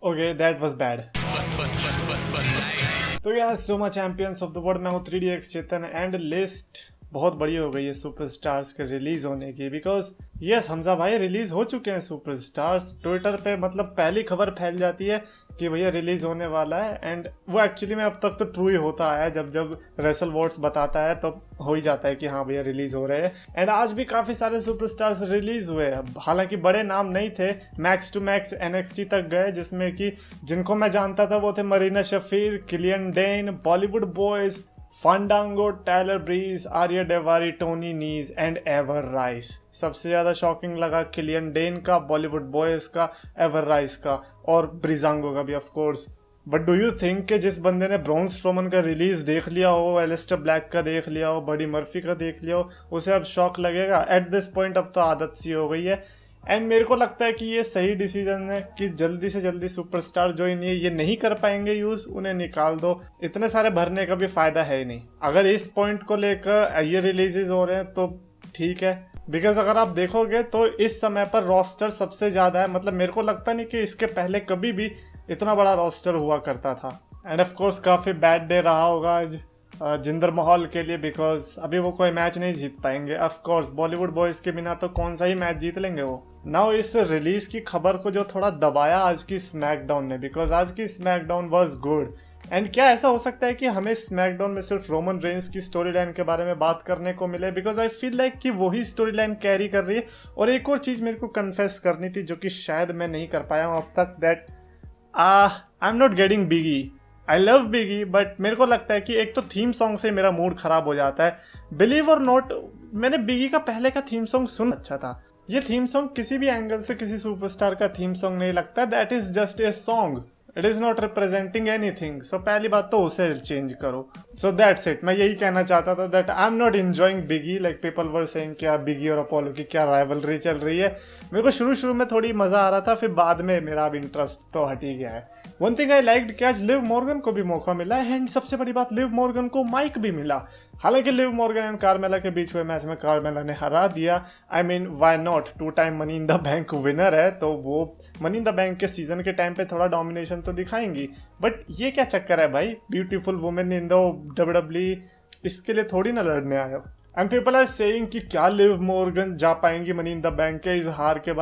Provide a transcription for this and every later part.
Okay, that was bad. तो यार Soma champions of the world, मैं हूँ 3DX चेतन एंड लिस्ट बहुत बड़ी हो गई है सुपरस्टार्स के रिलीज होने की। बिकॉज यस हमजा भाई रिलीज हो चुके हैं सुपरस्टार्स। ट्विटर पे मतलब पहली खबर फैल जाती है कि भैया रिलीज होने वाला है, एंड वो एक्चुअली में अब तक तो ट्रू ही होता है। जब जब रेसल वॉर्ड्स बताता है तो हो ही जाता है कि हाँ भैया रिलीज हो रहे हैं। एंड आज भी काफी सारे सुपरस्टार्स रिलीज हुए हैं, हालांकि बड़े नाम नहीं थे। मैक्स टू मैक्स NXT तक गए, जिसमें कि जिनको मैं जानता था वो थे Marina Shafir, Killian Dain, Bollywood Boyz, Fandango, Tyler Breeze, Ariya Daivari, Tony Nese and Ever Rise. सबसे ज्यादा शॉकिंग लगा किलियन डेन का, बॉलीवुड बॉयज का, एवर राइस का और ब्रिजांगो का भी of course. But do you think कि जिस बंदे ने ब्रॉन स्ट्रोमन का रिलीज देख लिया हो, एलिस्टर ब्लैक का देख लिया हो, बडी मर्फी का देख लिया हो, उसे अब शॉक लगेगा? एट दिस पॉइंट अब तो आदत सी हो गई है। एंड मेरे को लगता है कि ये सही डिसीजन है कि जल्दी से जल्दी सुपरस्टार जो ये नहीं कर पाएंगे यूज, उन्हें निकाल दो। इतने सारे भरने का भी फायदा है ही नहीं। अगर इस पॉइंट को लेकर ये रिलीजेस हो रहे हैं तो ठीक है, बिकॉज अगर आप देखोगे तो इस समय पर रोस्टर सबसे ज्यादा है। मतलब मेरे को लगता नहीं कि इसके पहले कभी भी इतना बड़ा रोस्टर हुआ करता था। एंड ऑफ कोर्स काफी बैड डे रहा होगा आज जिंदर महल के लिए, बिकॉज अभी वो कोई मैच नहीं जीत पाएंगे। ऑफ कोर्स बॉलीवुड बॉयज के बिना तो कौन सा ही मैच जीत लेंगे वो। नाउ इस रिलीज की खबर को जो थोड़ा दबाया आज की स्मैकडाउन ने, बिकॉज आज की स्मैकडाउन वाज गुड। एंड क्या ऐसा हो सकता है कि हमें स्मैकडाउन में सिर्फ रोमन रेंस की स्टोरी लाइन के बारे में बात करने को मिले? बिकॉज आई फील लाइक कि वही स्टोरी लाइन कैरी कर रही है। और एक और चीज मेरे को कन्फेस करनी थी जो कि शायद मैं नहीं कर पाया हूँ अब तक, that I am not getting Big E. I love Big E, but मेरे को लगता है कि एक तो थीम सॉन्ग से मेरा मूड खराब हो जाता है। बिलीव और नॉट, मैंने बिगी का पहले का थीम सॉन्ग सुन अच्छा था। ये थीम सॉन्ग किसी भी एंगल से किसी सुपरस्टार का थीम सॉन्ग नहीं लगता। That is just a song, it is not representing anything. So पहली बात तो उसे चेंज करो। So that's it. मैं यही कहना चाहता था that I am not enjoying Big E like people were saying क्या बिगी और अपोलो की क्या राइवलरी चल रही है। मेरे को शुरू में थोड़ी मजा आ रहा था, फिर बाद में मेरा अब इंटरेस्ट तो हट ही गया है। वन थिंग आई लाइक्ड कि आज लिव मॉर्गन को भी मौका मिला है, एंड सबसे बड़ी बात लिव मॉर्गन को माइक भी मिला। हालांकि लिव मॉर्गन एंड कार्मेला के बीच हुए मैच में कार्मेला ने हरा दिया। I mean why not, 2 time money in the bank winner है, तो वो मनी इन द बैंक के सीजन के टाइम पे थोड़ा डोमिनेशन तो दिखाएंगी। बट ये क्या चक्कर है भाई, beautiful women in the WWE, इसके लिए थोड़ी ना लड़ने आए हो। एंड पीपल आर सेइंग कि क्या लिव मॉर्गन जा पाएंगी मनी इन द बैंक के इस हार के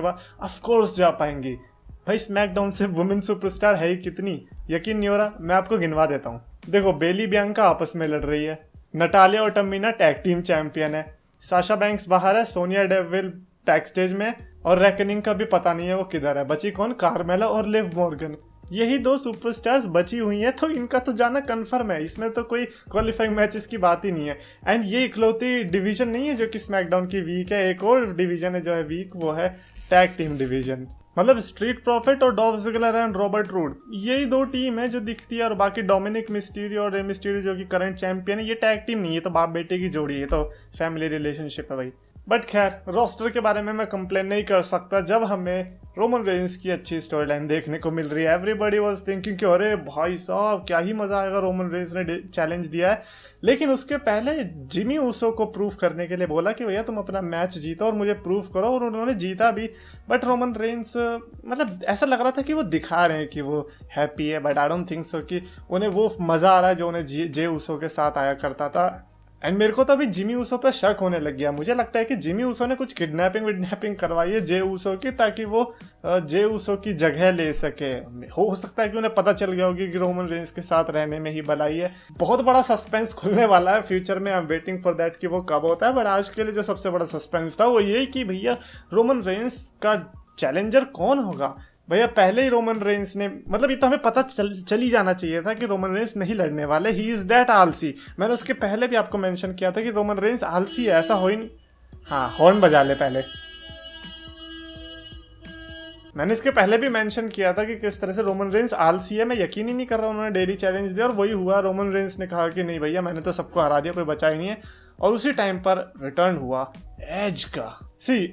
बाद? ऑफ कोर्स जा पाएंगी भाई। स्मैकडाउन से वुमेन सुपरस्टार है ही कितनी, यकीन नहीं हो रहा? मैं आपको गिनवा देता हूँ। देखो, बेली बियांका आपस में लड़ रही है, नटालिया और टमीना टैग टीम चैंपियन है, साशा बैंक्स बाहर है, सोनिया डेविल बैक स्टेज में, और रेकनिंग का भी पता नहीं है वो किधर है। बची कौन? कार्मेला और लिव मॉर्गन। यही 2 सुपरस्टार्स बची हुई हैं, तो इनका तो जाना कन्फर्म है। इसमें तो कोई क्वालिफाइंग मैचेस की बात ही नहीं है। एंड ये इकलौती डिवीजन नहीं है जो कि स्मैकडाउन की वीक है। एक और डिवीजन है जो है वीक, वो है टैग टीम डिवीजन। मतलब स्ट्रीट प्रॉफिट और Dolph Ziggler and Robert Roode, यही 2 टीम है जो दिखती है। और बाकी डोमिनिक मिस्टीरियो और रे मिस्टीरियो जो कि करंट चैंपियन है, ये टैग टीम नहीं है, तो बाप बेटे की जोड़ी है, तो फैमिली रिलेशनशिप है भाई। बट खैर, रोस्टर के बारे में मैं कंप्लेन नहीं कर सकता जब हमें रोमन रेंस की अच्छी स्टोरी लाइन देखने को मिल रही है। एवरीबॉडी वाज थिंकिंग कि अरे भाई साहब क्या ही मजा आएगा, रोमन रेंस ने चैलेंज दिया है। लेकिन उसके पहले जिमी ऊसो को प्रूव करने के लिए बोला कि भैया तुम अपना मैच जीतो और मुझे प्रूव करो, और उन्होंने जीता भी। बट रोमन रेंस मतलब ऐसा लग रहा था कि वो दिखा रहे हैं कि वो हैप्पी है, but I don't think so कि उन्हें वो मजा आ रहा है जो उन्हें जे ऊसो के साथ आया करता था। एंड मेरे को तो अभी जिमी ऊसो पे शक होने लग गया। मुझे लगता है कि जिमी ऊसो ने कुछ किडनैपिंग करवाई है जे ऊसो की, ताकि वो जे ऊसो की जगह ले सके। हो सकता है कि उन्हें पता चल गया होगी कि रोमन रेंस के साथ रहने में ही भलाई है। बहुत बड़ा सस्पेंस खुलने वाला है फ्यूचर में। I am waiting for that कि वो कब होता है। बट आज के लिए जो सबसे बड़ा सस्पेंस था वो यही कि भैया रोमन रेंस का चैलेंजर कौन होगा। भैया पहले ही रोमन रेंस ने, मतलब ये तो हमें पता चल ही जाना चाहिए था कि रोमन रेंस नहीं लड़ने वाले। ही इज दैट आलसी। मैंने उसके पहले भी आपको मेंशन किया था कि रोमन रेंस आलसी है, ऐसा हो ही नहीं। हाँ, हॉर्न बजा ले पहले। मैंने इसके पहले भी मेंशन किया था कि किस तरह से रोमन रेंस आलसी है। मैं यकीन ही नहीं कर रहा, उन्होंने डेली चैलेंज दिया और वही हुआ। रोमन रेंस ने कहा कि नहीं भैया मैंने तो सबको हरा दिया, कोई बचा ही नहीं है। और उसी टाइम पर रिटर्न हुआ एज का।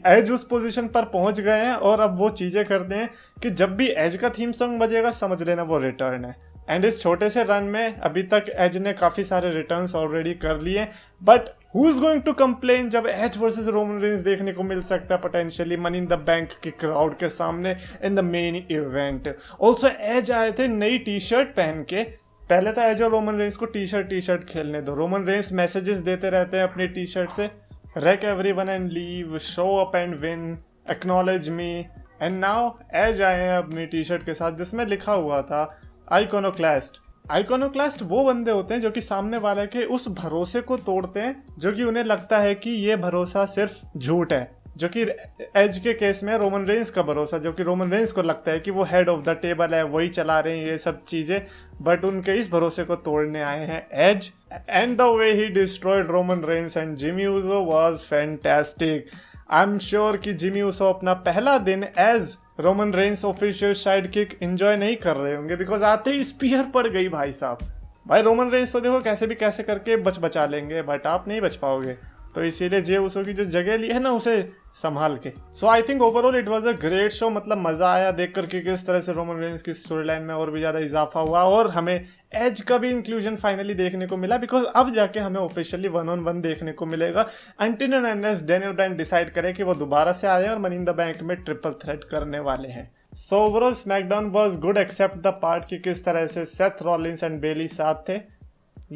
एज उस पोजीशन पर पहुंच गए हैं और अब वो चीजें करते हैं कि जब भी एज का थीम सॉन्ग बजेगा समझ लेना वो रिटर्न है। एंड इस छोटे से रन में अभी तक एज ने काफी सारे रिटर्न्स ऑलरेडी कर लिए, but who is going to complain जब एज वर्सेस रोमन रेंस देखने को मिल सकता है potentially money in the bank के क्राउड के सामने in the main event. Also Edge आए थे नई टी शर्ट पहन के। पहले तो एज और रोमन रेंस को टी शर्ट खेलने दो। रोमन रेंस मैसेजेस देते रहते हैं अपनी टी शर्ट से, wreck everyone and leave, show up and win, acknowledge me, and now Edge आए हैं अपनी टी शर्ट के साथ जिसमें लिखा हुआ था आइकोनोक्लास्ट। आइकोनोक्लास्ट वो बंदे होते हैं जो कि सामने वाले के उस भरोसे को तोड़ते हैं जो कि उन्हें लगता है कि ये भरोसा सिर्फ झूठ है, जो कि एज के केस में रोमन रेंस का भरोसा, जो कि रोमन रेंस को लगता है कि वो हेड ऑफ द टेबल है, वही चला रहे हैं ये सब चीजें, बट उनके इस भरोसे को तोड़ने आए हैं Edge. And the way he destroyed Roman Reigns and Jimmy Uso was fantastic. I am sure कि जिमी ऊसो अपना पहला दिन Edge Roman Reigns official sidekick enjoy नहीं कर रहे होंगे, बिकॉज आते ही स्पीयर पड़ गई भाई साहब। भाई रोमन रेंस तो देखो कैसे भी कैसे करके बचा लेंगे, बट आप नहीं बच पाओगे, तो इसीलिए जे उसो की जो जगह ली है ना उसे संभाल के। So I think overall it was a great show. मतलब मजा आया देख करके किस तरह से रोमन रेंस की स्टोरी लाइन में और भी ज्यादा इजाफा हुआ और हमें एज का भी इंक्लूजन फाइनली देखने को मिला, बिकॉज अब जाके हमें ऑफिशियली 1-on-1 देखने को मिलेगा until and unless Daniel Bryan decide करे कि वो दोबारा से आए और मनी इन द बैंक में ट्रिपल थ्रेट करने वाले हैं। So overall SmackDown was good except the part कि किस तरह से सेथ रॉलिंस एंड बेली साथ थे।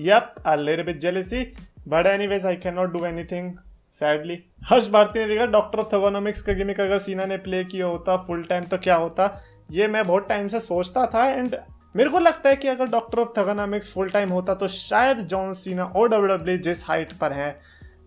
Yep, a little bit jealousy, but anyways I cannot do anything sadly। हर्ष भारती ने लिखा डॉक्टर ऑफ थर्गोनोमिक्स का गिमिक अगर सीना ने प्ले किया होता फुल टाइम तो क्या होता। ये मैं बहुत टाइम से सोचता था एंड मेरे को लगता है कि अगर डॉक्टर ऑफ थर्गोनोमिक्स फुल टाइम होता तो शायद जॉन सीना और डब्ल्यूडब्ल्यू जिस हाइट पर हैं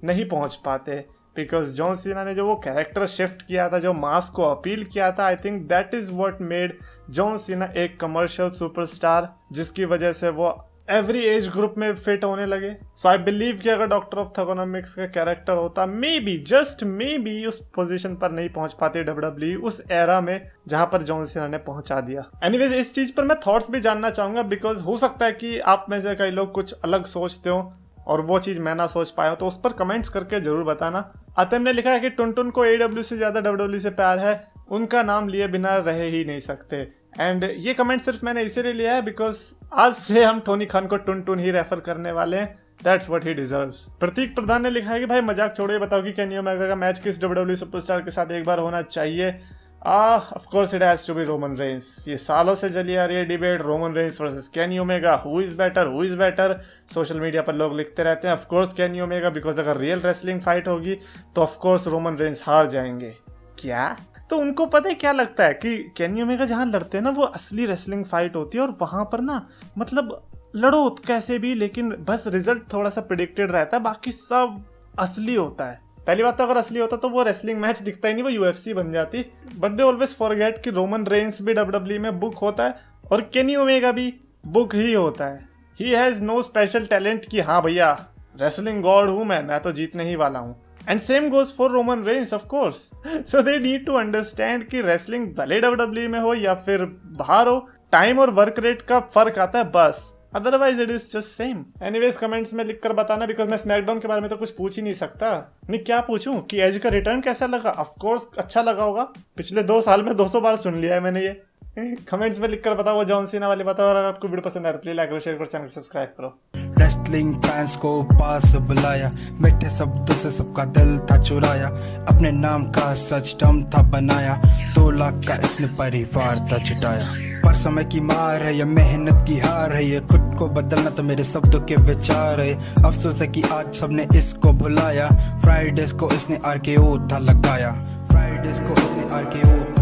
नहीं पहुंच पाते, बिकॉज जॉन सीना ने जो वो कैरेक्टर शिफ्ट किया था, जो मास को अपील किया था, I think that is what made John Cena एक कमर्शियल सुपरस्टार, जिसकी वजह से वो एवरी एज ग्रुप में फिट होने लगे। सो आई बिलीव कि अगर डॉक्टर ऑफ थर्गोनोमिक्स का कैरेक्टर होता may be just may be उस पोजीशन पर नहीं पहुंच पाते डब्ल्यूडब्ल्यू उस एरा में जहां पर जॉन सीना ने पहुंचा दिया। एनीवेज इस चीज पर मैं थॉट्स भी जानना चाहूंगा, बिकॉज हो सकता है कि आप में से कई लोग कुछ अलग सोचते हो और वो चीज मैं ना सोच पाया, तो उस पर कमेंट्स करके जरूर बताना। आतिम ने लिखा है कि टुनटुन को AEW से ज्यादा डब्ल्यूडब्ल्यू से प्यार है, उनका नाम लिए बिना रह ही नहीं सकते। एंड ये कमेंट सिर्फ मैंने इसीलिए लिया है बिकॉज आज से हम टोनी खान को टुनटुन ही रेफर करने वाले हैं। That's what he deserves. Prateek Pradhan ने लिखा है कि भाई मजाक छोड़ो, ये बताओ कि केनी ओमेगा का मैच किस डब्ल्यूडब्ल्यू सुपरस्टार के साथ एक बार होना चाहिए। Of course it has to be Roman Reigns. ये सालों से चली आ रही है debate Roman Reigns versus Kenny Omega, who is better. Social media पर लोग लिखते रहते हैं of course Kenny Omega, because अगर रियल रेसलिंग फाइट होगी तो ऑफ कोर्स रोमन रेंस हार जाएंगे। क्या तो उनको पता है क्या लगता है कि केनी ओमेगा जहाँ लड़ते हैं ना वो असली रेसलिंग फाइट होती है और वहां पर ना मतलब लड़ो कैसे भी, लेकिन बस रिजल्ट थोड़ा सा प्रिडिक्टेड रहता है, बाकी सब असली होता है। पहली बात तो अगर असली होता तो वो रेसलिंग मैच दिखता ही नहीं, वो UFC बन जाती। बट दे ऑलवेज फॉरगेट कि रोमन रेंस भी डब्ल्यूडब्ल्यू में बुक होता है और केनी ओमेगा भी बुक ही होता है। He has no special talent कि हाँ भैया रेसलिंग गॉड हूं मैं तो जीतने ही वाला हूँ। And same goes for Roman Reigns of course. So they need to understand कि रेसलिंग भले डब्ल्यूडब्ल्यू में हो या फिर बाहर हो, टाइम और वर्क रेट का फर्क आता है बस, otherwise it is just same. Anyways comments में लिखकर बताना, बिकॉज मैं स्मैकडाउन के बारे में तो कुछ पूछ ही नहीं सकता। नहीं क्या पूछूं कि एज का रिटर्न कैसा लगा? ऑफ कोर्स अच्छा लगा होगा, पिछले 2 साल में 200 बार सुन लिया है मैंने ये। कमेंट्स में लिखकर बताओ वो जॉन सीना वाली बताओ, और अगर आपको वीडियो पसंद आए तो प्लीज लाइक करो, शेयर करो, चैनल सब्सक्राइब करो। रेसलिंग फैंस को पास बुलाया, मीठे शब्दों से सबका दिल था चुराया, अपने नाम का सच दम था बनाया, 2 लाख का इसने परिवार था जुटाया। पर समय की मार है या मेहनत की हार है, ये खुद को बदलना तो मेरे शब्दों के विचार है। अफसोस है कि आज सबने इसको भुलाया, फ्राइडेज को इसने RKO था लगाया, फ्राइडेज को इसने RKO